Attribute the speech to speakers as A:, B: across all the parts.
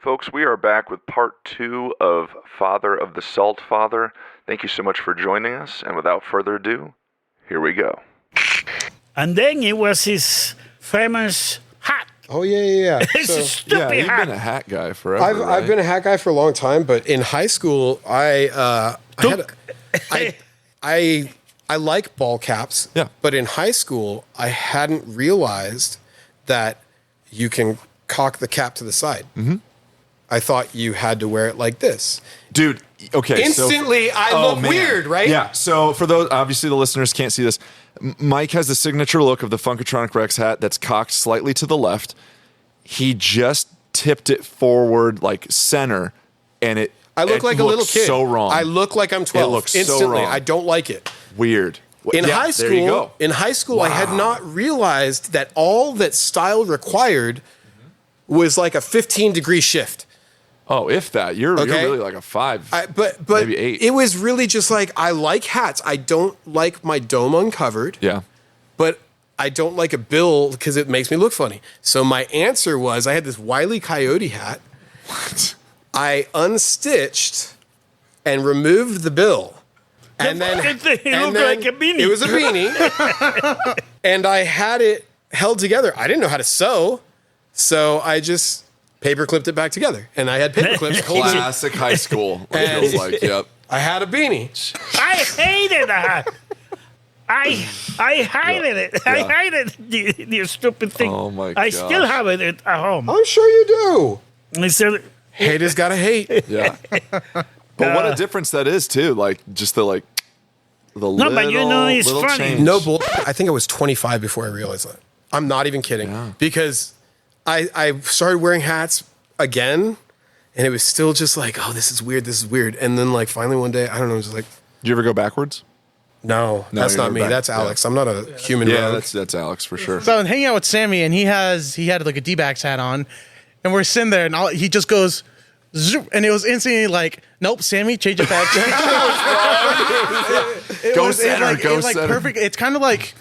A: Folks, we are back with part 2 of Father of the Salt Father. Thank you so much for joining us, and without further ado, here we go.
B: And then it was his famous hat.
C: Oh, yeah.
B: It's a stupid
D: Yeah, you've
B: hat.
D: been a hat guy forever.
C: I've been a hat guy for a long time, but in high school, I like ball caps.
D: Yeah.
C: But in high school, I hadn't realized that you can cock the cap to the side. Mm-hmm. I thought you had to wear it like this.
D: Dude, okay.
C: Instantly, I look weird, right?
D: Yeah, so for those, obviously the listeners can't see this. Mike has the signature look of the Funkatronic Rex hat that's cocked slightly to the left. He just tipped it forward like center, and
C: I look like a little kid.
D: So wrong.
C: I look like I'm 12.
D: It looks
C: instantly.
D: so wrong.
C: I don't like it.
D: Weird.
C: In
D: Yeah,
C: high
D: there you go.
C: school, I had not realized that all that style required was like a 15-degree shift.
D: Oh, if that. You're really like a 5.
C: But
D: maybe 8.
C: It was really just like, I like hats. I don't like my dome uncovered.
D: Yeah.
C: But I don't like a bill because it makes me look funny. So my answer was, I had this Wile E. Coyote hat.
D: What?
C: I unstitched and removed the bill. And then
B: It looked like a beanie.
C: It was a beanie. And I had it held together. I didn't know how to sew. So I just paper clipped it back together. And I had paper clips holding.
D: Classic high school. It feels like, yep.
C: I had a beanie.
B: I hated that. I hated it. I
D: Yeah.
B: hated the stupid thing.
D: Oh, my
B: I still
D: gosh.
B: have it at home.
C: I'm sure you do.
B: I said,
C: Haters gotta hate.
D: Yeah. But what a difference that is, too. Like, just the, like, the little,
B: but you know, it's
D: little
B: funny.
D: change.
C: No bull. I think I was 25 before I realized that. I'm not even kidding.
D: Yeah.
C: Because I started wearing hats again, and it was still just like, oh, this is weird. And then, like, finally one day, I don't know, it was like,
D: Did you ever go backwards?
C: no, that's
D: you're
C: not me.
D: back.
C: That's Alex. I'm not a human
D: Yeah,
C: rogue.
D: that's Alex for sure.
E: So I'm hanging out with Sammy, and he had like a D-backs hat on, and we're sitting there, and he just goes, zoop, and it was instantly like, nope, Sammy, change it back.
D: Go center.
E: Perfect. It's kind of like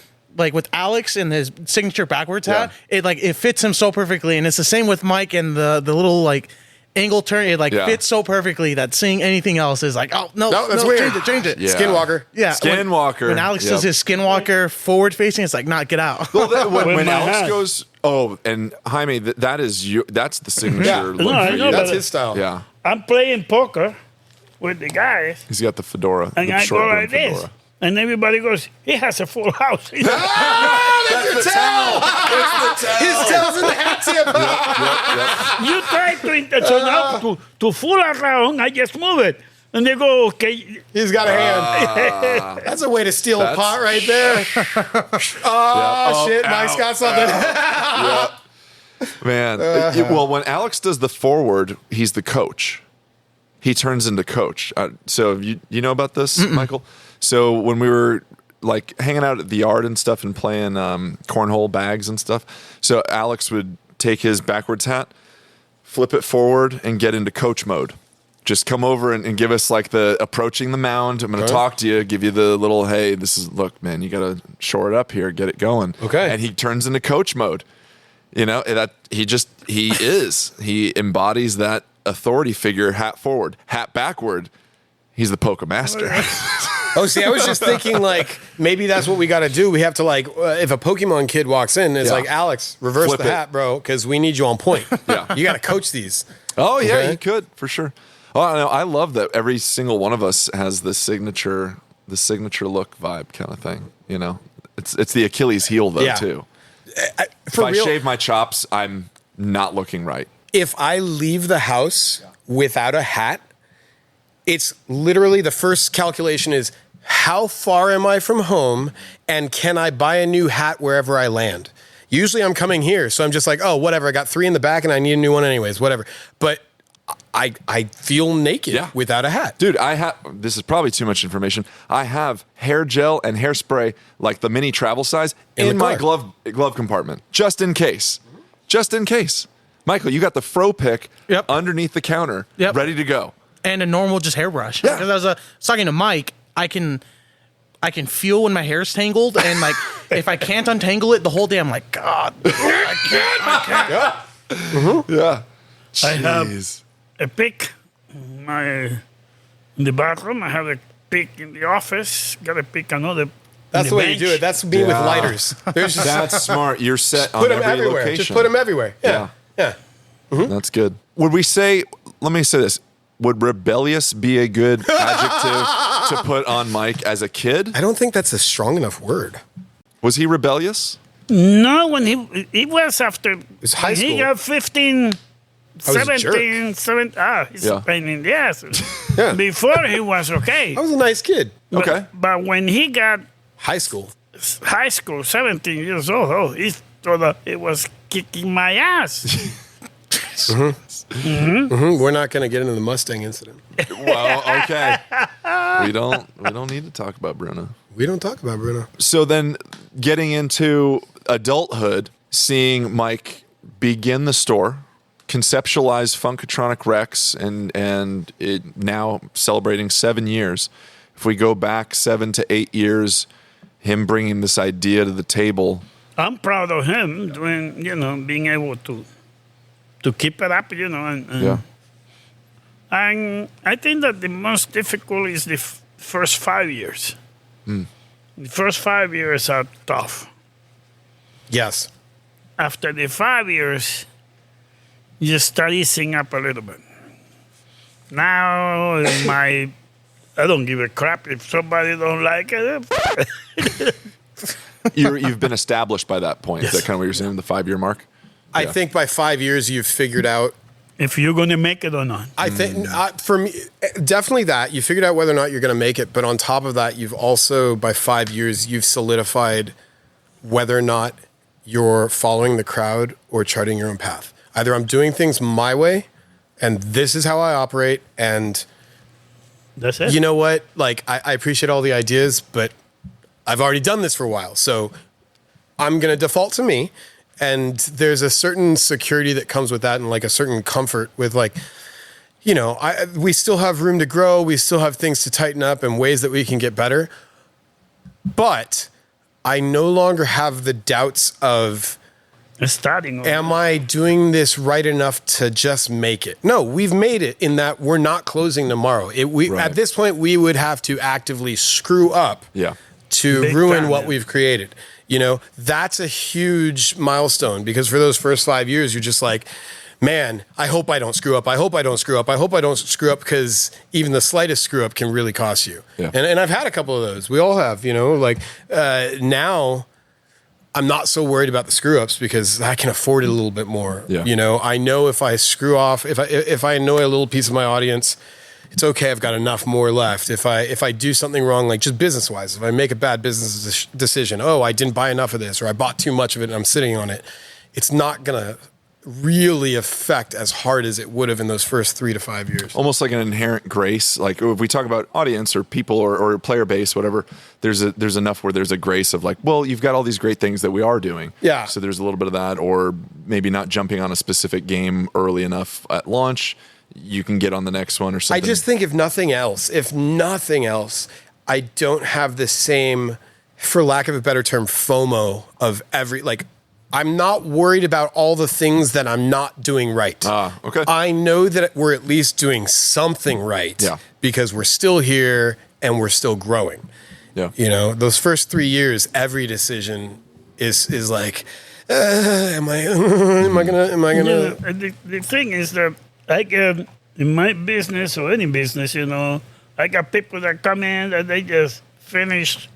E: with Alex and his signature backwards hat. It fits him so perfectly, and it's the same with Mike and the little like angle turn. It fits so perfectly that seeing anything else is like, oh no,
C: that's weird.
E: Change it.
D: Yeah.
C: Skinwalker.
E: Yeah,
D: Skinwalker.
E: When Alex does his Skinwalker forward facing, it's like, nah, get out.
D: Well, when
B: With my
D: Alex
B: hat.
D: goes, and Jaime, that is you. That's the signature
C: Yeah.
D: look
B: No,
D: for
B: I
D: you.
B: know,
C: That's
B: but-
C: his style.
D: Yeah,
B: I'm playing poker with the guys,
D: he's got the fedora.
B: and
D: the
B: I go
D: short
B: like
D: brim
B: this.
D: fedora.
B: And everybody goes, he has a full house.
C: That's the tell. His tail's in the hat tip.
B: You try to fool around, I just move it. And they go, okay.
C: He's got a hand. That's a way to steal a pot right there. Oh, shit. Mike's got something.
D: Man, well, when Alex does the forward, he's the coach. He turns into coach. So you know about this, Michael? So when we were like hanging out at the yard and stuff and playing cornhole bags and stuff, so Alex would take his backwards hat, flip it forward, and get into coach mode. Just come over and give us like the approaching the mound. I'm going to talk to you, give you the little, hey, look, man, you got to shore it up here, get it going.
C: Okay.
D: And he turns into coach mode. You know, that he embodies that authority figure, hat forward, hat backward. He's the polka master.
C: Oh, see, I was just thinking, like, maybe that's what we got to do. We have to, like, if a Pokemon kid walks in, it's like, Alex, reverse
D: Flip
C: the
D: it.
C: hat, bro, because we need you on point.
D: Yeah.
C: You got to coach these.
D: Oh, yeah,
C: Okay.
D: you could, for sure. Oh, I love that every single one of us has the signature look vibe kind of thing, you know? It's the Achilles heel, though,
C: Yeah.
D: too. If
C: For
D: I
C: real,
D: shave my chops, I'm not looking right.
C: if I leave the house without a hat, it's literally the first calculation is, how far am I from home, and can I buy a new hat wherever I land? Usually I'm coming here, so I'm just like, oh, whatever. I got 3 in the back, and I need a new one anyways, whatever. But I feel naked without a hat.
D: Dude, this is probably too much information. I have hair gel and hairspray, like the mini travel size,
C: In the
D: in my
C: car.
D: glove compartment, just in case. Just in case. Michael, you got the fro pick underneath the counter, ready to go.
E: And a normal just hairbrush.
D: Yeah.
E: Because I was talking to Mike, I can feel when my hair's tangled, and like if I can't untangle it the whole day, I'm like, God, I can't.
D: Yeah.
B: I have
D: Jeez.
B: a pick in the bathroom. I have a pick in the office. Got to pick another.
C: That's the way you do it. That's me with
D: Yeah.
C: lighters. There's just
D: That's smart. You're set on
C: put them
D: every
C: everywhere.
D: location.
C: Just put them everywhere. Yeah. Yeah.
D: That's good. Would we say, let me say this, would rebellious be a good adjective to put on Mike as a kid?
C: I don't think that's a strong enough word.
D: Was he rebellious?
B: No, when he was after
C: was high
B: when he
C: school.
B: got 15,
C: I was a
B: 17, 17. He's
D: Yeah.
B: a pain in the ass.
C: Yeah.
B: Before he was okay.
C: I was a nice kid.
D: Okay.
B: But when he got
C: High school.
B: high school, 17 years old, he thought it was kicking my ass.
C: We're not going to get into the Mustang incident.
D: Well, okay. We don't need to talk about Bruno.
C: We don't talk about Bruno.
D: So then getting into adulthood, seeing Mike begin the store, conceptualize Funkatronic Rex, and it now celebrating 7 years. If we go back 7 to 8 years, him bringing this idea to the table.
B: I'm proud of him doing, being able to keep it up, and
D: Yeah.
B: and I think that the most difficult is the first 5 years. The first 5 years are tough.
C: Yes.
B: After the 5 years, you start easing up a little bit. Now, I don't give a crap if somebody don't like it.
D: You've been established by that point. Is that kind of what you're saying, the 5-year mark?
C: I
D: Yeah.
C: think by 5 years, you've figured out.
B: If you're going to make it or not.
C: I think for me, definitely that. You figured out whether or not you're going to make it. But on top of that, you've also, by 5 years, you've solidified whether or not you're following the crowd or charting your own path. Either I'm doing things my way, and this is how I operate, and
B: That's it.
C: you know what? Like, I appreciate all the ideas, but I've already done this for a while. So I'm going to default to me. And there's a certain security that comes with that, and like a certain comfort with like, we still have room to grow. We still have things to tighten up and ways that we can get better. But I no longer have the doubts of,
B: Starting.
C: am I doing this right enough to just make it? No, we've made it in that we're not closing tomorrow. At this point, we would have to actively screw up
D: Yeah.
C: to
B: Big
C: ruin
B: time,
C: what
B: yeah.
C: we've created. That's a huge milestone, because for those first 5 years, you're just like, man, I hope I don't screw up. I hope I don't screw up. I hope I don't screw up, because even the slightest screw up can really cost you.
D: Yeah.
C: And I've had a couple of those. We all have, now I'm not so worried about the screw ups because I can afford it a little bit more.
D: Yeah.
C: I know if I screw off, if I annoy a little piece of my audience, it's okay. I've got enough more left. If I do something wrong, like just business wise, if I make a bad business decision, I didn't buy enough of this, or I bought too much of it and I'm sitting on it, it's not gonna really affect as hard as it would have in those first 3 to 5 years.
D: Almost like an inherent grace. Like if we talk about audience or people or player base, whatever, there's enough where there's a grace of like, well, you've got all these great things that we are doing.
C: Yeah.
D: So there's a little bit of that, or maybe not jumping on a specific game early enough at launch. You can get on the next one or something.
C: I just think if nothing else, I don't have the same, for lack of a better term, FOMO of I'm not worried about all the things that I'm not doing right.
D: Okay.
C: I know that we're at least doing something right.
D: Yeah.
C: Because we're still here and we're still growing.
D: Yeah.
C: Those first 3 years, every decision is like, am I gonna?
B: The thing is that I get in my business or any business, I got people that come in that they just finished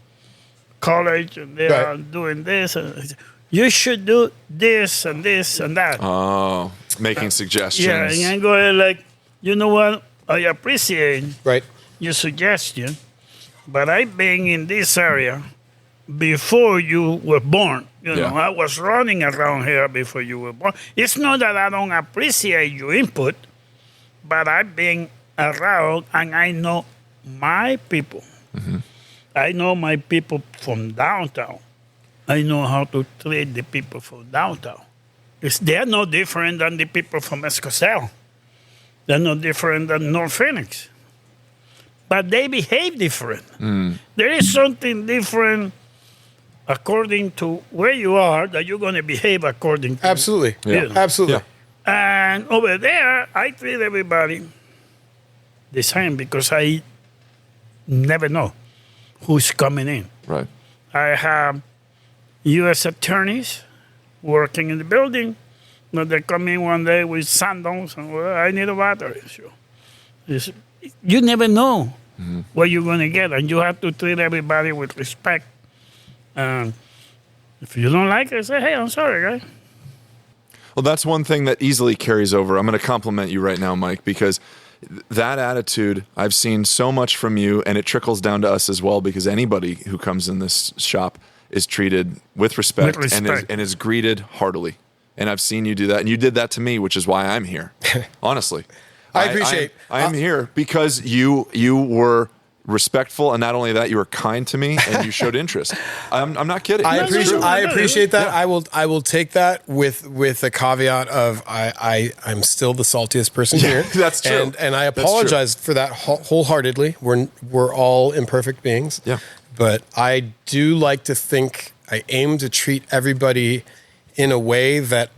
B: college and they
C: Right.
B: are doing this. And you should do this and this and that.
D: Oh, making suggestions.
B: Yeah, and I go like, you know what? I appreciate
C: Right.
B: your suggestion, but I've been in this area before you were born.
D: Yeah.
B: I was running around here before you were born. It's not that I don't appreciate your input, but I've been around and I know my people.
D: Mm-hmm.
B: I know my people from downtown. I know how to treat the people from downtown. They're no different than the people from Escosel. They're no different than North Phoenix. But they behave different. There is something different according to where you are that you're going to behave according to.
C: Absolutely.
B: Yeah.
C: Absolutely.
D: Yeah.
B: And over there, I treat everybody the same because I never know who's coming in.
D: Right.
B: I have U.S. attorneys working in the building. But they come in one day with sandals and, well, I need a battery. So you never know what you're going to get, and you have to treat everybody with respect. If you don't like it, say, hey, I'm sorry, guy.
D: Well, that's one thing that easily carries over. I'm going to compliment you right now, Mike, because that attitude, I've seen so much from you, and it trickles down to us as well, because anybody who comes in this shop is treated with respect, and is greeted heartily. And I've seen you do that, and you did that to me, which is why I'm here. Honestly.
C: I appreciate.
D: I'm here because you were respectful, and not only that, you were kind to me, and you showed interest. I'm not kidding.
C: I appreciate that. Yeah. I will take that with a caveat of I'm still the saltiest person here.
D: That's true.
C: And I apologize for that wholeheartedly. We're all imperfect beings.
D: Yeah.
C: But I do like to think I aim to treat everybody in a way that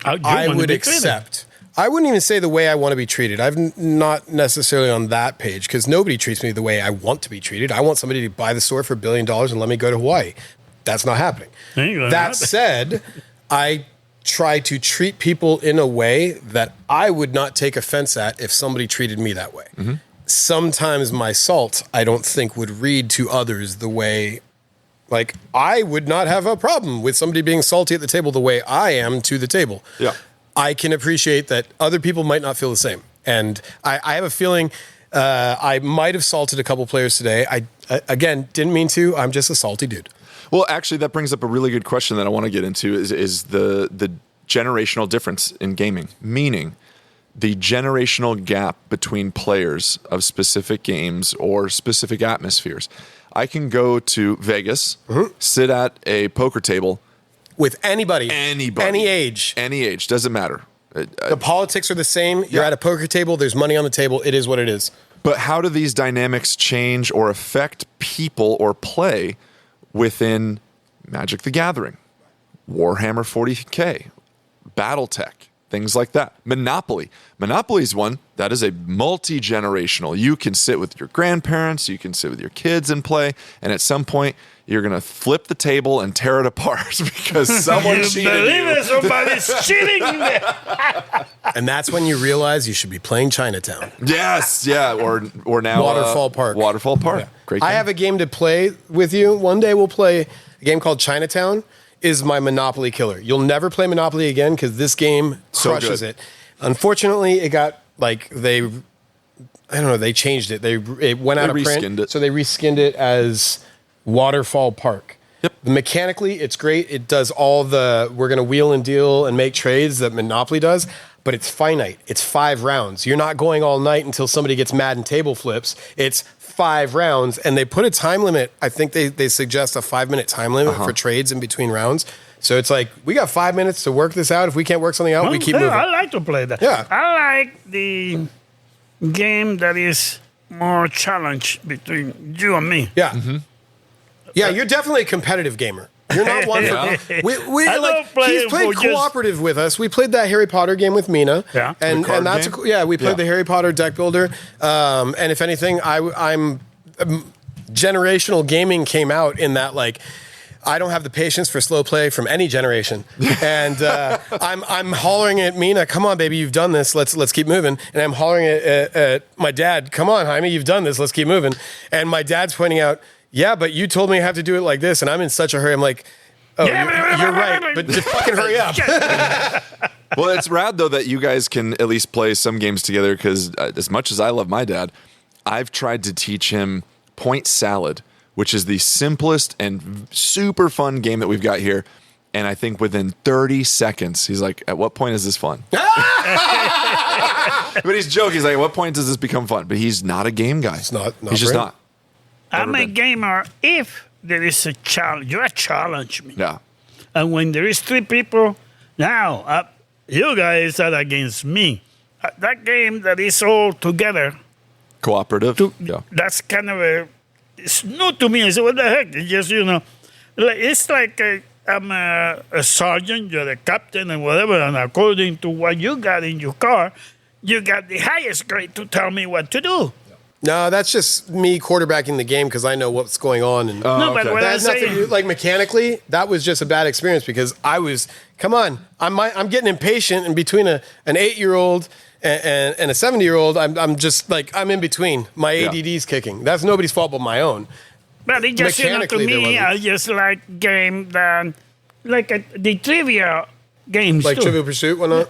C: I would accept. I wouldn't even say the way I want to be treated. I'm not necessarily on that page because nobody treats me the way I want to be treated. I want somebody to buy the store for $1 billion and let me go to Hawaii. That's not happening. That said, I try to treat people in a way that I would not take offense at if somebody treated me that way. Mm-hmm. Sometimes my salt, I don't think, would read to others the way... Like, I would not have a problem with somebody being salty at the table the way I am to the table.
D: Yeah.
C: I can appreciate that other people might not feel the same. And I have a feeling I might have salted a couple players today. I again, didn't mean to. I'm just a salty dude.
D: Well, actually, that brings up a really good question that I want to get into is the generational difference in gaming. Meaning, the generational gap between players of specific games or specific atmospheres. I can go to Vegas, sit at a poker table
C: with anybody, any age,
D: doesn't matter.
C: The politics are the same. You're at a poker table. There's money on the table. It is what it is.
D: But how do these dynamics change or affect people or play within Magic the Gathering, Warhammer 40K, BattleTech? Things like that. Monopoly. Monopoly is one that is a multi-generational. You can sit with your grandparents, you can sit with your kids and play, and at some point, you're going to flip the table and tear it apart because someone cheated you.
B: Somebody's cheating.
C: And that's when you realize you should be playing Chinatown.
D: Yes, yeah, or now
C: Waterfall Park.
D: Waterfall Park. Yeah. Great game.
C: I have a game to play with you. One day we'll play a game called Chinatown. Is my Monopoly killer. You'll never play Monopoly again because this game crushes it. Unfortunately, it got they changed it. It went out of print. So they reskinned it as Waterfall Park.
D: Yep.
C: Mechanically, it's great. It does all we're going to wheel and deal and make trades that Monopoly does, but it's finite. It's 5 rounds. You're not going all night until somebody gets mad and table flips. It's 5 rounds, and they put a time limit. I think they suggest a 5-minute time limit for trades in between rounds. So it's like, we got 5 minutes to work this out. If we can't work something out, we keep moving.
B: I like to play that.
C: Yeah.
B: I like the game that is more challenge between you and me.
C: Yeah. Mm-hmm. Yeah, you're definitely a competitive gamer. You're not one for... He's played cooperative with us. We played that Harry Potter game with Mina.
B: Yeah.
C: And that's we played the Harry Potter deck builder. And if anything, I'm generational gaming came out in that I don't have the patience for slow play from any generation. And I'm hollering at Mina, come on, baby, you've done this. Let's keep moving. And I'm hollering at my dad, come on, Jaime, you've done this. Let's keep moving. And my dad's pointing out, yeah, but you told me I have to do it like this, and I'm in such a hurry. I'm like, oh, you're right, but just fucking hurry up.
D: Well, it's rad, though, that you guys can at least play some games together, because as much as I love my dad, I've tried to teach him Point Salad, which is the simplest and super fun game that we've got here. And I think within 30 seconds, he's like, at what point is this fun? But he's joking. He's like, at what point does this become fun? But he's not a game guy.
C: He's not
D: he's just not.
B: I'm a gamer if there is a challenge. You challenge me.
D: Yeah.
B: And when there is 3 people, now you guys are against me. That game that is all together.
D: Cooperative.
B: That's kind of it's new to me. I said, what the heck? It's just, it's like I'm a sergeant, you're a captain, and whatever, and according to what you got in your car, you got the highest grade to tell me what to do.
C: No, that's just me quarterbacking the game because I know what's going on. And
B: No, but what
C: that
B: I'm
C: has nothing to do,
B: saying,
C: like mechanically, that was just a bad experience because come on, I'm getting impatient, and between an 8-year-old and a 70-year-old, I'm just like, I'm in between. My ADD's kicking. That's nobody's fault but my own.
B: but it just, to
C: Mechanically, there
B: me,
C: wasn't.
B: I just like game that, the trivia games
C: Like
B: too.
C: Trivial Pursuit, whatnot.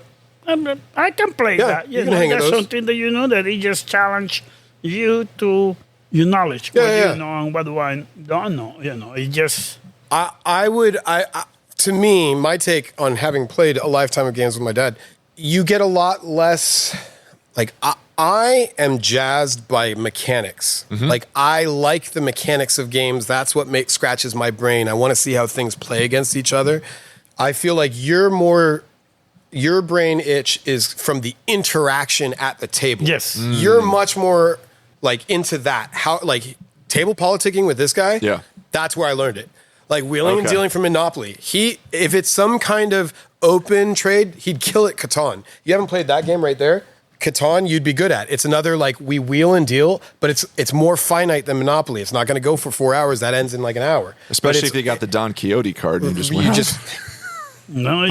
B: I can play
C: Yeah,
B: that.
C: you can
B: know,
C: hang at
B: that's
C: those.
B: something that that it just challenge you to your knowledge, what
C: Yeah.
B: you know and what I don't know. It just
C: To me, my take on having played a lifetime of games with my dad, you get a lot less. Like I am jazzed by mechanics. Like I like the mechanics of games. That's what scratches my brain. I want to see how things play against each other. I feel like your brain itch is from the interaction at the table.
B: Yes.
C: You're much more like into that. How like table politicking with this guy?
D: Yeah.
C: That's where I learned it. Like wheeling and
D: Okay.
C: dealing from Monopoly. If it's some kind of open trade, he'd kill it Catan. You haven't played that game right there? Catan, you'd be good at. It's another like we wheel and deal, but it's more finite than Monopoly. It's not going to go for 4 hours. That ends in like an hour.
D: Especially if you got the Don Quixote card and you just win.
C: You just
B: no,
C: he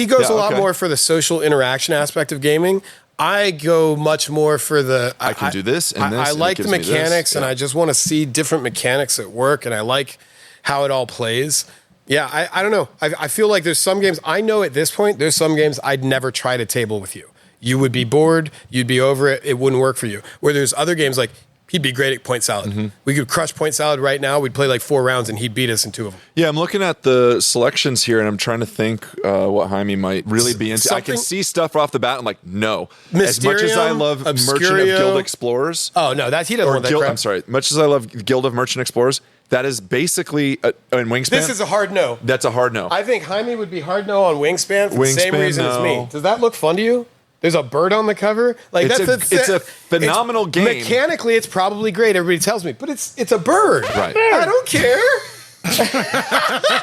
C: goes
D: Yeah,
C: a lot
D: okay.
C: more for the social interaction aspect of gaming. I go much more for the
D: I can do this and this,
C: I
D: and it
C: like the
D: gives me this.
C: mechanics, and
D: Yeah.
C: I just want to see different mechanics at work, and I like how it all plays. Yeah, I don't know. I feel like there's some games I know at this point. There's some games I'd never try to table with you. You would be bored. You'd be over it. It wouldn't work for you. Where there's other games like he'd be great at point salad.
D: Mm-hmm.
C: We could crush point salad right now. We'd play like 4 rounds, and he'd beat us in 2 of them.
D: Yeah, I'm looking at the selections here, and I'm trying to think what Jaime might really be into. I can
C: Something-
D: see stuff off the bat. I'm like, no. As much as I
C: Mysterium,
D: love Merchant of
C: Obscurio.
D: Guild Explorers,
C: Oh no, he doesn't want that
D: Guild,
C: crap.
D: I'm sorry. Much as I love Guild of Merchant Explorers, that is basically in Wingspan.
C: This is a hard no.
D: That's a hard no.
C: I think Jaime would be hard no on Wingspan for the same
D: Wingspan,
C: reason as me.
D: no.
C: Does that look fun to you? There's a bird on the cover. Like
D: It's a phenomenal game.
C: Mechanically, it's probably great. Everybody tells me, but it's a bird.
D: Right.
C: I don't care.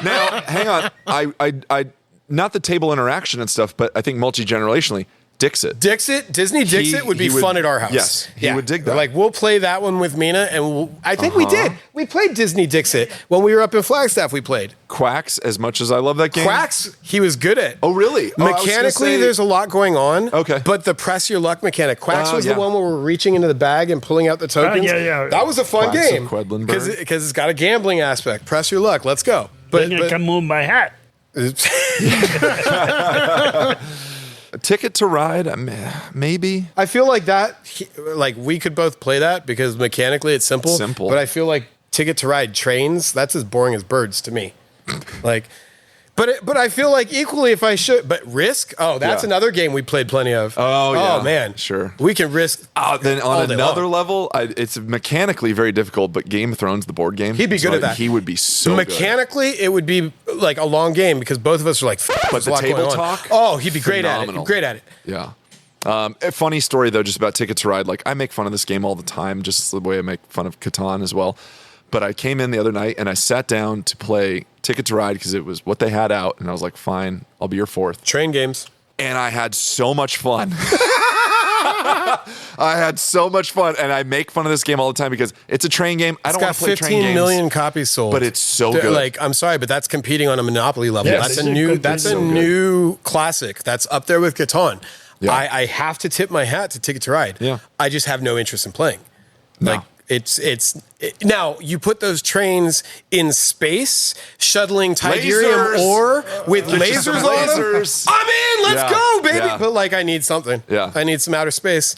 D: Now, hang on. I not the table interaction and stuff, but I think multi-generationally, Dixit.
C: Disney Dixit would be
D: he would-
C: fun at our house.
D: yes, he would dig that.
C: Like we'll play that one with Mina, and I think we did. We played Disney Dixit when we were up in Flagstaff. We played
D: Quacks, as much as I love that game.
C: Quacks. He was good at.
D: Oh, really? Oh, I was gonna
C: Mechanically,
D: say-
C: there's a lot going on.
D: Okay.
C: But the press your luck mechanic. Quacks was
D: yeah.
C: the one where we're reaching into the bag and pulling out the tokens.
B: yeah.
C: That was a fun
D: Quacks of
C: game.
D: Quedlinburg.
C: Because it's got a gambling aspect. Press your luck. Let's go.
B: then I can move my hat.
D: Ticket to Ride, maybe.
C: I feel like like we could both play that because mechanically it's simple.
D: Simple.
C: But I feel like Ticket to Ride trains, that's as boring as birds to me. Like, but I feel like equally if I should, but Risk, that's
D: Yeah.
C: another game we played plenty of.
D: Oh, yeah.
C: man.
D: Sure.
C: We can Risk.
D: Then
C: all
D: on
C: day
D: another
C: long.
D: level, it's mechanically very difficult, but Game of Thrones, the board game,
C: He'd be good at that.
D: He would be so good.
C: Mechanically, it would be like a long game because both of us are like, but
D: the table talk,
C: Oh, he'd be great
D: phenomenal.
C: at it. Great at it.
D: Yeah. A funny story though, just about Ticket to Ride. Like I make fun of this game all the time, just the way I make fun of Catan as well. But I came in the other night and I sat down to play Ticket to Ride because it was what they had out, and I was like, "Fine, I'll be your fourth."
C: Train games.
D: And I had so much fun. I had so much fun, and I make fun of this game all the time because it's a train game. I
C: It's
D: don't
C: got
D: want to play train
C: 15
D: games,
C: million copies sold,
D: but it's so
C: They're
D: good.
C: Like, I'm sorry, but that's competing on a Monopoly level.
B: Yes,
C: that's
B: it's
C: a
B: a
C: new.
B: good-
C: That's a
B: so good.
C: new classic. That's up there with Catan.
D: Yeah.
C: I have to tip my hat to Ticket to Ride.
D: Yeah.
C: I just have no interest in playing.
D: No.
C: Like now you put those trains in space, shuttling Tiberium
D: Lasers.
C: ore with
D: There's just
C: lasers on them.
D: lasers.
C: I'm in. Let's
D: Yeah.
C: go, baby.
D: Yeah.
C: But like, I need something.
D: Yeah.
C: I need some outer space.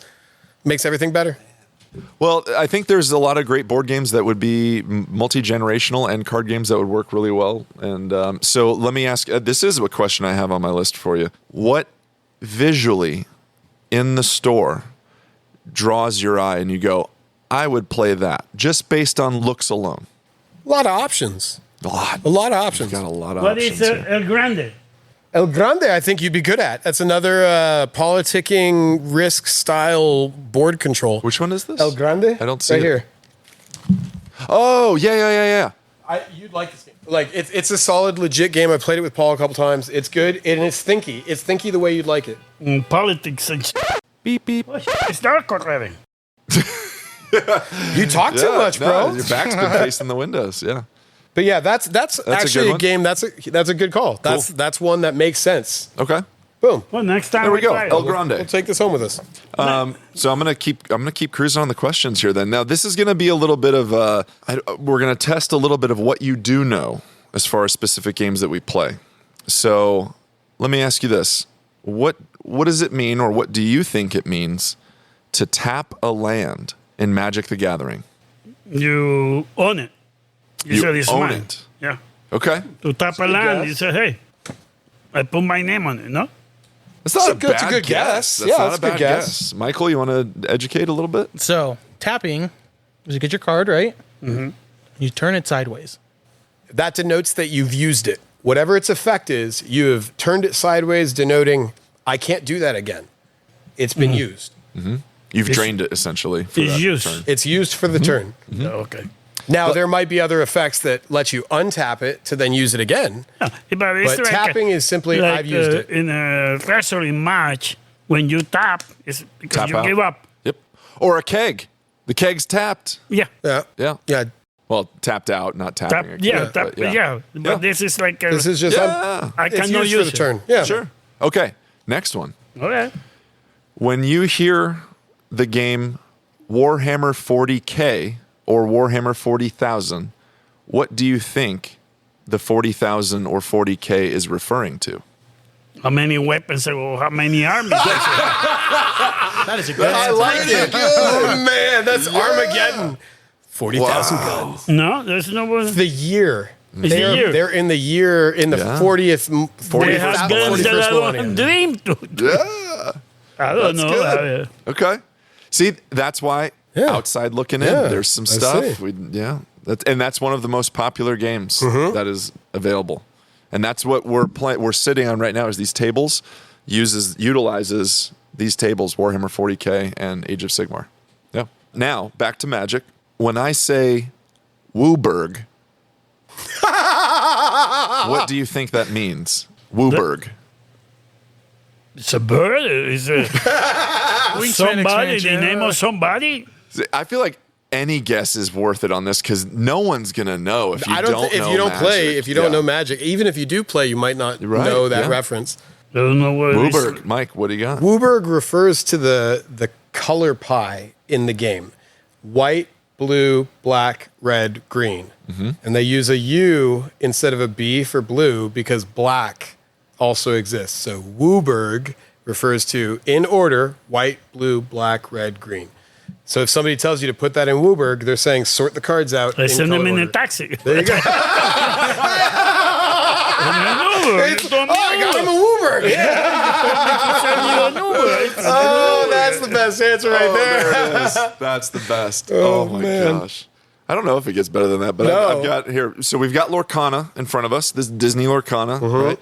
C: Makes everything better.
D: Well, I think there's a lot of great board games that would be multi-generational and card games that would work really well. And so let me ask, this is a question I have on my list for you. What visually in the store draws your eye and you go, I would play that just based on looks alone?
C: A lot of options.
D: A lot.
C: A lot of options.
D: Got a lot of
B: What
D: options
B: is
D: here.
B: El Grande?
C: El Grande, I think you'd be good at. That's another politicking Risk style board control.
D: Which one is this?
C: El Grande?
D: I don't see
C: right
D: it.
C: here.
D: Oh, yeah.
C: You'd like this game. Like it's a solid, legit game. I played it with Paul a couple times. It's good and it's thinky. It's thinky the way you'd like it.
B: Politics and
D: Beep beep.
B: It's dark already.
C: You talk too much, bro.
D: Your back's been facing the windows. Yeah.
C: But yeah, that's actually a game. That's a good call. That's one that makes sense.
D: Okay.
C: Boom.
B: Well, next time
D: There we go.
B: try it.
D: El Grande.
C: We'll take this home with us.
D: So I'm gonna keep cruising on the questions here. Then now this is gonna be a little bit of we're gonna test a little bit of what you do know as far as specific games that we play. So let me ask you this: what does it mean, or what do you think it means to tap a land in Magic the Gathering?
B: You own it.
D: You
B: said it's
D: own
B: mine.
D: it.
B: Yeah.
D: Okay,
B: To tap a land, you say, hey, I put my name on it, no?
D: that's not
C: It's a good guess.
D: That's
C: Yeah,
D: not
C: that's
D: a
C: a
D: bad
C: good guess.
D: guess. Michael, you want to educate a little bit?
E: So tapping is you get your card right. Mm-hmm. You turn it sideways.
C: That denotes that you've used it. Whatever its effect is, you have turned it sideways, denoting I can't do that again. It's been used.
D: You've drained it essentially. For
B: It's
D: that
B: used.
D: turn.
C: It's used for the turn.
B: Oh, okay.
C: Now, there might be other effects that let you untap it to then use it again.
B: Yeah, but it's
C: But
B: like
C: tapping is simply,
B: like,
C: I've used it.
B: In a wrestling match, when you tap, it's because
D: Tap
B: you
D: out.
B: give up.
D: Yep. Or a keg. The keg's tapped.
B: Yeah.
C: Yeah.
D: Yeah.
C: Yeah.
D: Well, tapped out, not
B: Tap,
D: tapping. a
B: yeah,
D: keg,
B: tap,
D: but
B: yeah. But
D: Yeah.
B: this is like a,
C: This is just,
D: Yeah.
B: I
C: it's
B: cannot
C: used for
B: use
C: the
B: it.
C: turn. Yeah.
D: Sure. Okay. Next one.
B: Okay.
D: When you hear the game Warhammer 40K or Warhammer 40,000, what do you think the 40,000 or 40K is referring to?
B: How many weapons or how many armies?
E: That is a good
C: I
E: answer.
C: like it. Oh, man. That's Armageddon. 40,000 guns.
B: No, there's no one.
C: The year.
B: It's the year.
C: They're in the year, in the
D: Yeah.
C: 40th,
B: They have guns that
C: 41st
B: I
C: millennium.
B: don't dream to.
D: Yeah.
B: I don't know.
D: good. Okay. See, that's why
C: Yeah.
D: outside looking in,
C: Yeah,
D: there's some
C: I
D: stuff.
C: see.
D: That's one of the most popular games
C: Mm-hmm.
D: that is available. And that's what we're sitting on right now is these tables, utilizes these tables, Warhammer 40K and Age of Sigmar. Yeah. Now, back to Magic. When I say Wooburg, what do you think that means? Wooburg.
B: It's a bird. It's a
E: Wingspan
B: somebody.
E: expansion.
B: The name of somebody.
D: I feel like any guess is worth it on this because no one's gonna know if you don't know
C: if you don't
D: Magic.
C: play, if you don't
D: Yeah.
C: know Magic, even if you do play, you might not
D: Right,
C: know that
D: yeah.
C: reference.
B: I don't know what it is.
D: Wooburg. Mike, what do you got?
C: Wooburg refers to the color pie in the game: white, blue, black, red, green, and they use a U instead of a B for blue because black also exists. So Wooburg refers to, in order, white, blue, black, red, green. So if somebody tells you to put that in Wooburg, they're saying sort the cards out.
B: I send them
C: color
B: in a
C: order.
B: taxi.
C: There you go. I got him a Wooburg. Oh, that's the best answer right there.
D: There it is. That's the best. Oh, my
C: man.
D: gosh. I don't know if it gets better than that, but
C: No.
D: I've got here. So we've got Lorcana in front of us. This Disney Lorcana, right?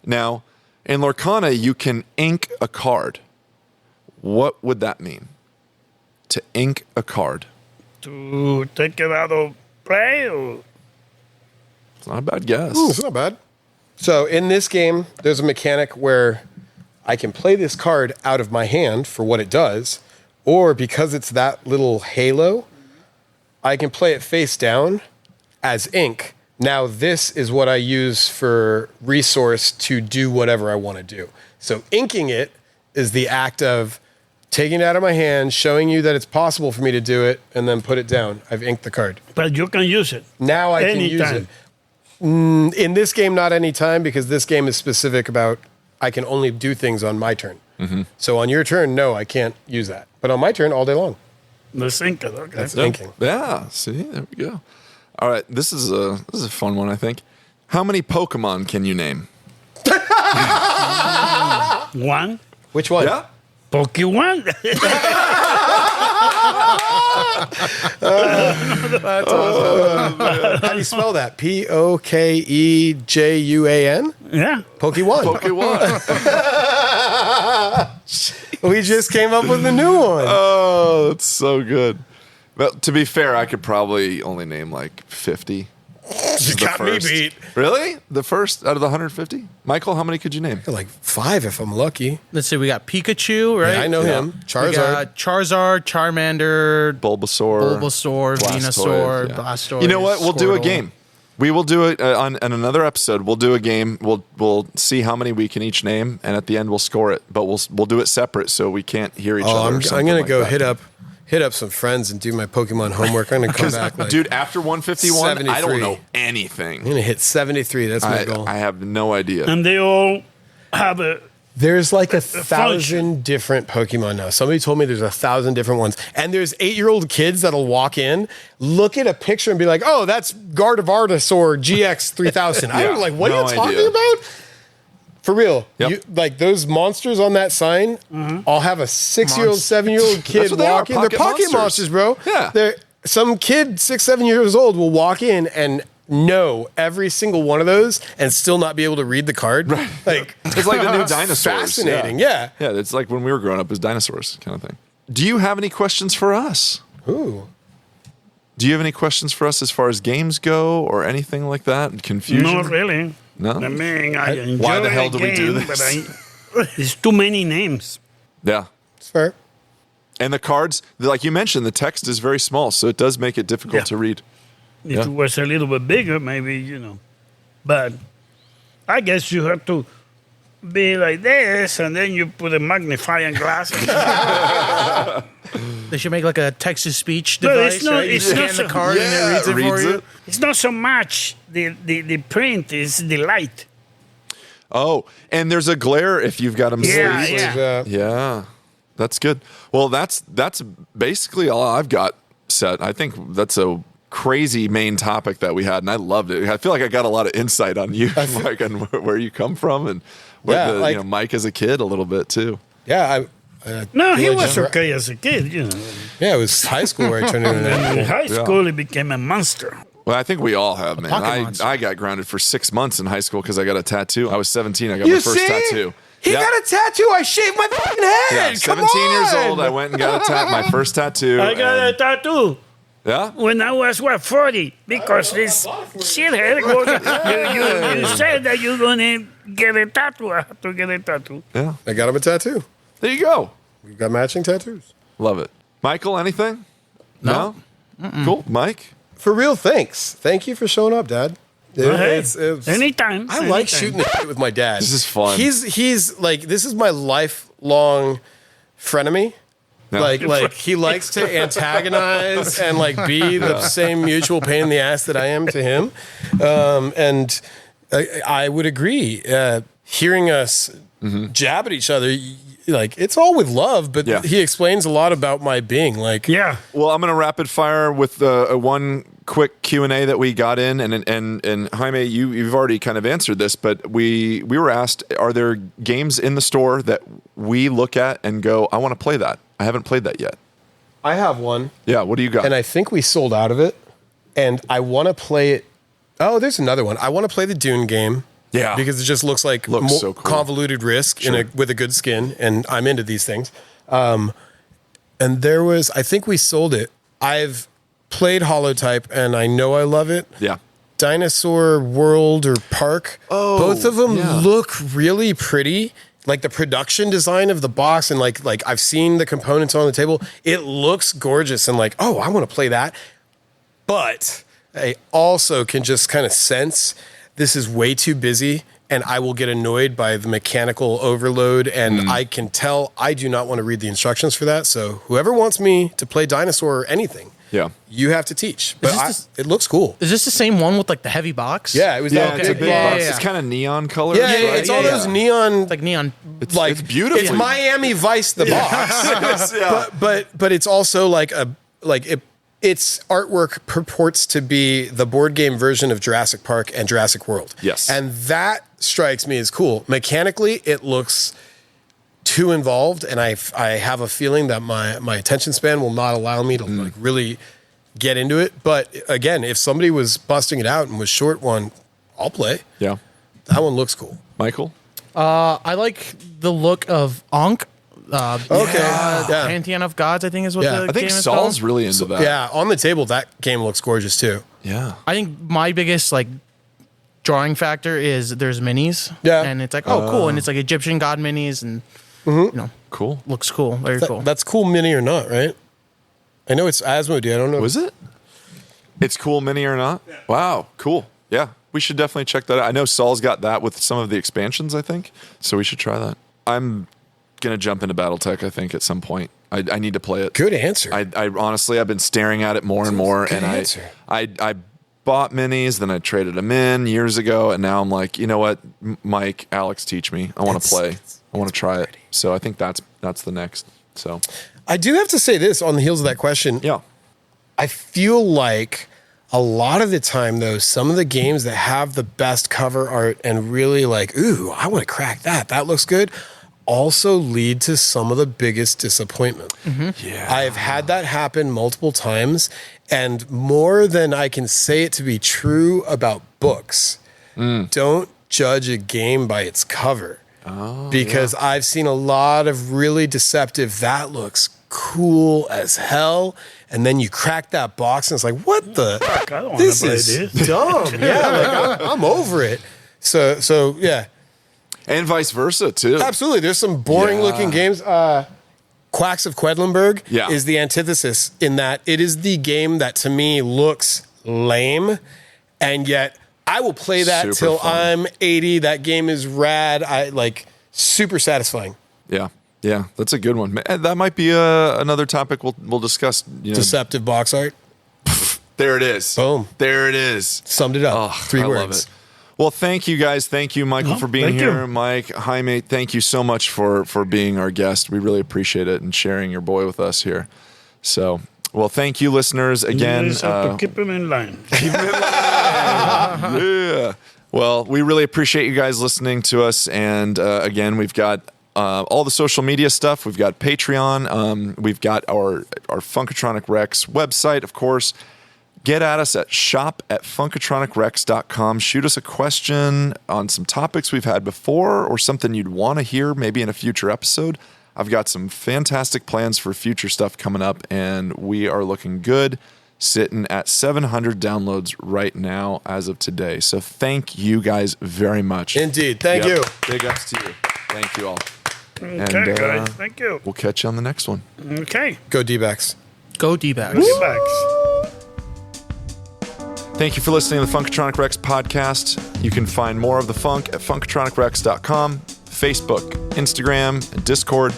D: Now, in Lorcana, you can ink a card. What would that mean? To ink a card.
B: To take it out of play. Or
D: It's not a bad guess.
C: It's not bad. So in this game, there's a mechanic where I can play this card out of my hand for what it does, or because it's that little halo, I can play it face down as ink. Now this is what I use for resource to do whatever I want to do. So inking it is the act of taking it out of my hand, showing you that it's possible for me to do it, and then put it down. I've inked the card.
B: but you can use it.
C: Now I can use
B: Anytime.
C: it. In this game, not any time, because this game is specific about I can only do things on my turn. So on your turn, no, I can't use that. But on my turn, all day long.
B: The sink it, okay.
C: That's inking.
D: Yeah, see, there we go. All right, this is a fun one, I think. How many Pokemon can you name?
B: One.
C: Which one?
D: Yeah.
B: Pokemon.
C: How do you spell that? Pokejuan?
B: Yeah.
C: Pokemon.
D: Pokemon.
C: We just came up with a new one.
D: Oh, that's so good. But to be fair, I could probably only name like 50.
C: You got me beat.
D: Really? The first out of the 150? Michael, how many could you name?
C: Like 5 if I'm lucky.
E: Let's see. We got Pikachu, right?
C: Yeah, I know him.
E: We
C: Charizard.
E: got Charizard, Charmander,
D: Bulbasaur,
E: Venusaur,
D: yeah.
E: Blastoise.
D: You know what? We'll do a
E: Squirtle.
D: game. We will do it on another episode. We'll do a game. We'll see how many we can each name, and at the end we'll score it. But we'll do it separate so we can't hear each other.
C: I'm
D: something
C: gonna
D: like
C: go
D: that.
C: hit up some friends and do my Pokemon homework. I'm gonna come back. Like,
D: Dude, after 151, I don't
C: 73.
D: know
C: I'm
D: anything.
C: gonna hit 73. That's my goal.
D: I have no idea.
B: And they all have a.
C: There's like 1,000 different Pokemon now. Somebody told me there's 1,000 different ones. And there's 8-year-old kids that'll walk in, look at a picture and be like, oh, that's Gardevoir GX 3000. I was like, what are you talking about? For real.
D: Yep.
C: Like those monsters on that sign, I'll have a 6-year-old, 7-year-old kid
D: what they are,
C: walk in. They're
D: pocket
C: pocket monsters, bro.
D: Yeah.
C: Some kid, 6, 7 years old, will walk in and know every single one of those and still not be able to read the card. Right. Like
D: It's like the new dinosaurs.
C: Fascinating, yeah.
D: Yeah, it's like when we were growing up as dinosaurs kind of thing. Do you have any questions for us?
C: Ooh.
D: Do you have any questions for us as far as games go or anything like that? Confusion?
B: Not really.
D: No?
B: I mean, I enjoy
D: Why the hell
B: the
D: do we do
B: game,
D: this?
B: But there's too many names.
D: Yeah.
C: It's fair.
D: And the cards, like you mentioned, the text is very small, so it does make it difficult
B: Yeah.
D: to read.
B: If
D: Yeah.
B: it was a little bit bigger, maybe, But I guess you have to be like this, and then you put a magnifying glass.
E: They should make like a text-to-speech
B: No,
E: device,
B: it's not-
E: right? You
B: it's not
E: scan the
B: so-
E: card and it reads it for you.
B: It's not so much the print, it's the light.
D: Oh, and there's a glare if you've got them
B: Yeah,
D: sleeved.
B: yeah.
D: Yeah, that's good. Well, that's basically all I've got set. I think that's a crazy main topic that we had, and I loved it. I feel like I got a lot of insight on you, Mike, and where you come from, and where Mike as a kid a little bit too.
C: Yeah,
B: No, he
C: Really
B: was
C: just-
B: okay as a kid,
C: yeah, it was high school where I turned into that.
B: In high school, he became a monster.
D: Well, I think we all have, man.
E: pocket monster.
D: I got grounded for 6 months in high school because I got a tattoo. I was 17. I got my first tattoo.
C: He
D: Yep.
C: got a tattoo. I shaved my fucking head.
D: Yeah,
C: Come
D: 17 years
C: on.
D: old. I went and got my first tattoo.
B: I got a
D: and-
B: tattoo
D: Yeah.
B: when I was, 40, because this shithead goes, you said that you're going to get a tattoo. I have to get a tattoo.
D: Yeah.
C: I got him a tattoo.
D: There you go.
C: We've got matching tattoos.
D: Love it. Michael, anything? No? Cool. Mike?
C: For real, thanks. Thank you for showing up, Dad.
B: Hey,
C: It's-
B: anytime.
C: I like shooting the shit with my dad.
D: This is fun.
C: He's like, this is my lifelong frenemy.
D: Yeah.
C: Like he likes to antagonize and like be the same mutual pain in the ass that I am to him. And I would agree. Hearing us jab at each other, like it's all with love, but
D: Yeah.
C: he explains a lot about my being. Like,
B: Yeah.
D: Well, I'm going to rapid fire with one quick Q&A that we got in, and Jaime, you've already kind of answered this, but we were asked, are there games in the store that we look at and go, I want to play that? I haven't played that yet.
C: I have one.
D: Yeah, what do you got?
C: And I think we sold out of it. And I want to play it. Oh, there's another one. I want to play the Dune game.
D: Yeah.
C: Because it just looks like
D: So cool.
C: convoluted Risk
D: Sure.
C: with a good skin. And I'm into these things. And there was, I think we sold it. I've played Holotype and I know I love it.
D: Yeah.
C: Dinosaur World or Park.
D: Oh,
C: both of them
D: yeah.
C: look really pretty. Like the production design of the box and like I've seen the components on the table. It looks gorgeous and like, oh, I want to play that. But I also can just kind of sense this is way too busy and I will get annoyed by the mechanical overload and I can tell I do not want to read the instructions for that. So whoever wants me to play Dinosaur or anything,
D: Yeah.
C: you have to teach. But
E: this
C: it looks cool.
E: Is this the same one with like the heavy box?
C: Yeah, it was
D: Yeah,
C: that
D: it's a
C: big
D: big
C: box.
D: box.
E: yeah.
D: It's kind of neon colors.
C: Yeah,
D: right?
C: it's all those neon
E: Like neon.
D: It's beautiful.
C: It's Miami Vice the box. But it's also like its artwork purports to be the board game version of Jurassic Park and Jurassic World.
D: Yes.
C: And that strikes me as cool. Mechanically, it looks too involved and I have a feeling that my attention span will not allow me to like really get into it. But again, if somebody was busting it out and was short one, I'll play.
D: Yeah.
C: That one looks cool.
D: Michael?
E: I like the look of Ankh, Pantheon of Gods, I think is what
C: Yeah.
E: the
C: I
D: I think
E: game is
D: Saul's
E: called.
D: really into that.
C: Yeah, on the table, that game looks gorgeous too.
D: Yeah.
E: I think my biggest like drawing factor is there's minis.
C: Yeah.
E: And it's like, oh, cool. And it's like Egyptian god minis and, you know,
D: Cool.
E: looks cool. Very cool.
C: That's cool, mini or not, right? I know it's Asmodee. I don't know.
D: Was it? It's cool mini or not? Yeah. Wow. Cool. Yeah. We should definitely check that out. I know Saul's got that with some of the expansions, I think. So we should try that. I'm going to jump into Battletech, I think, at some point. I need to play it.
C: Good answer.
D: I honestly, I've been staring at it more and more.
C: Good
D: And
C: answer.
D: I bought minis, then I traded them in years ago. And now I'm like, you know what? Mike, Alex, teach me. I want to play. I want to try it. So I think that's the next. So
C: I do have to say this on the heels of that question.
D: yeah.
C: I feel like a lot of the time, though, some of the games that have the best cover art and really like, ooh, I want to crack that. That looks good. Also lead to some of the biggest disappointment.
D: Yeah.
C: I've had that happen multiple times, and more than I can say it to be true about books. Don't judge a game by its cover. Because I've seen a lot of really deceptive, that looks cool as hell. And then you crack that box and it's like, what the?
B: I don't want
C: This
B: to play
C: is
B: this.
C: dumb. Yeah, like I'm over it. So yeah,
D: And vice versa, too.
C: absolutely. There's some boring looking games. Quacks of Quedlinburg
D: Yeah.
C: is the antithesis in that it is the game that to me looks lame, and yet I will play that
D: Super
C: till
D: fun.
C: I'm 80. That game is rad. I like super satisfying.
D: Yeah. Yeah. That's a good one. That might be another topic we'll discuss. You know,
C: Deceptive box art.
D: there it is.
C: Boom.
D: There it is.
C: Summed it up.
D: Oh,
C: 3
D: I
C: words.
D: love it. Well, thank you guys. Thank you, Michael, for being
B: thank
D: here.
B: you.
D: Mike, Jaime, thank you so much for being our guest. We really appreciate it and sharing your boy with us here. So, well, thank you, listeners. Again,
B: You just have to keep him in line.
D: yeah. Well, we really appreciate you guys listening to us. And again, we've got all the social media stuff. We've got Patreon. We've got our Funkatronic Rex website, of course. Get at us at shop@funkatronicrex.com. Shoot us a question on some topics we've had before or something you'd want to hear maybe in a future episode. I've got some fantastic plans for future stuff coming up, and we are looking good. Sitting at 700 downloads right now as of today. So thank you guys very much.
C: Indeed. Thank you.
D: Big ups to you. Thank you all.
B: Okay, guys. Thank you.
D: We'll catch you on the next one.
B: Okay.
C: Go D-backs.
E: Go D-backs.
B: Get back.
D: Thank you for listening to the Funkatronic Rex podcast. You can find more of the funk at funkatronicrex.com, Facebook, Instagram, and Discord.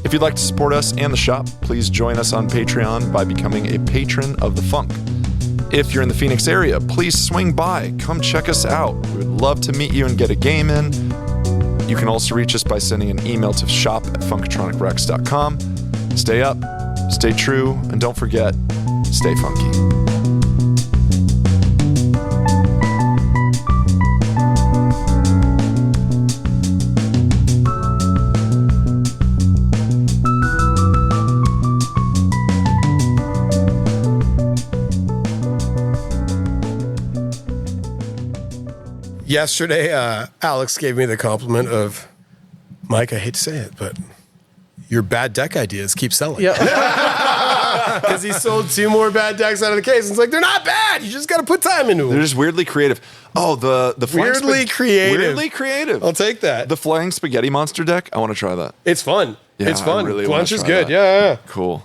D: If you'd like to support us and the shop, please join us on Patreon by becoming a patron of the funk. If you're in the Phoenix area, please swing by. Come check us out. We would love to meet you and get a game in. You can also reach us by sending an email to shop@funkatronicrex.com. Stay up, stay true, and don't forget, stay funky.
C: Yesterday, Alex gave me the compliment of, Mike, I hate to say it, but your bad deck ideas keep selling.
E: Yeah.
C: Because he sold 2 more bad decks out of the case. And it's like, they're not bad. You just got to put time into
D: They're
C: them.
D: just weirdly creative. Oh, the flying
C: Weirdly creative.
D: Weirdly creative.
C: I'll take that.
D: The flying spaghetti monster deck. I want to try that.
C: It's fun.
D: Yeah,
C: It's fun.
D: I really wanna
C: Lunch is
D: try
C: good.
D: that.
C: Yeah.
D: Cool.